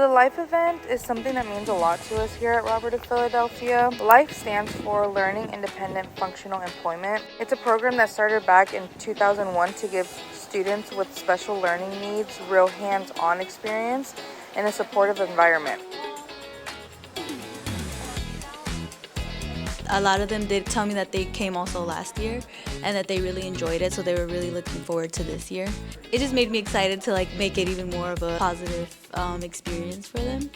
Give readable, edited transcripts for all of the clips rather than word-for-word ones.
The LIFE event is something that means a lot to us here at Robert of Philadelphia. LIFE stands for Learning Independent Functional Employment. It's a program that started back in 2001 to give students with special learning needs real hands-on experience in a supportive environment. A lot of them did tell me that they came also last year and that they really enjoyed it, so they were really looking forward to this year. It just made me excited to make it even more of a positive experience for them.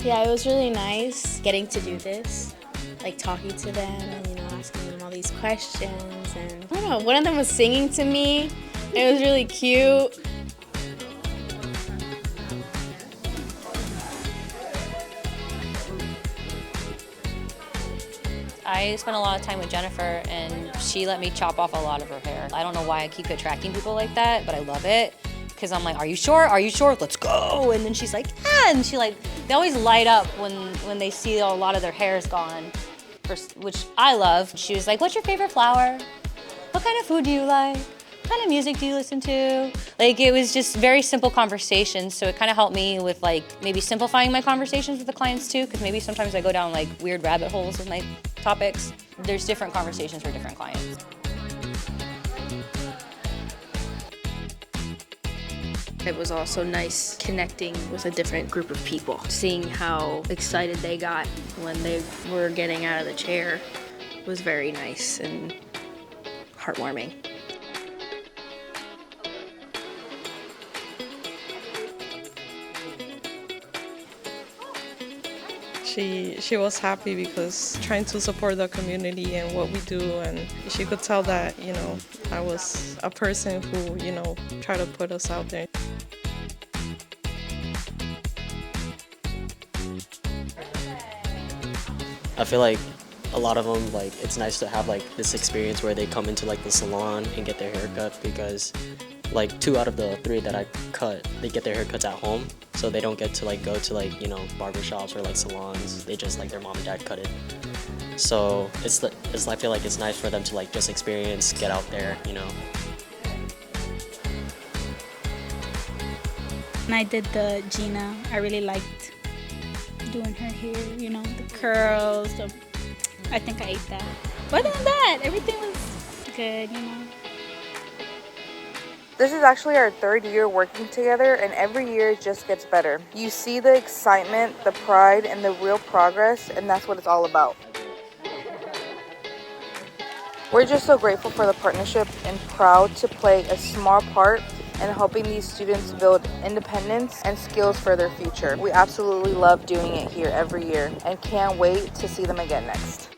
Yeah, it was really nice getting to do this, talking to them and asking them all these questions. And I don't know, one of them was singing to me. It was really cute. I spent a lot of time with Jennifer, and she let me chop off a lot of her hair. I don't know why I keep attracting people like that, but I love it. Because I'm like, are you sure? Are you sure? Let's go. And then she's like, yeah. And they always light up when they see a lot of their hair is gone, which I love. She was like, what's your favorite flower? What kind of food do you like? What kind of music do you listen to? It was just very simple conversations, so it kind of helped me with maybe simplifying my conversations with the clients too, because maybe sometimes I go down weird rabbit holes with my topics. There's different conversations for different clients. It was also nice connecting with a different group of people. Seeing how excited they got when they were getting out of the chair was very nice and heartwarming. She was happy because trying to support the community and what we do, and she could tell that, I was a person who, try to put us out there. I feel like a lot of them, it's nice to have this experience where they come into the salon and get their hair cut, because 2 out of the 3 that I cut, they get their haircuts at home, so they don't get to go to barbershops or salons. They just their mom and dad cut it. So I feel like it's nice for them to just experience, get out there, When I did the Gina, I really liked doing her hair, the curls. I think I ate that. But other than that, everything was good, This is actually our 3rd year working together, and every year it just gets better. You see the excitement, the pride, and the real progress, and that's what it's all about. We're just so grateful for the partnership and proud to play a small part in helping these students build independence and skills for their future. We absolutely love doing it here every year and can't wait to see them again next.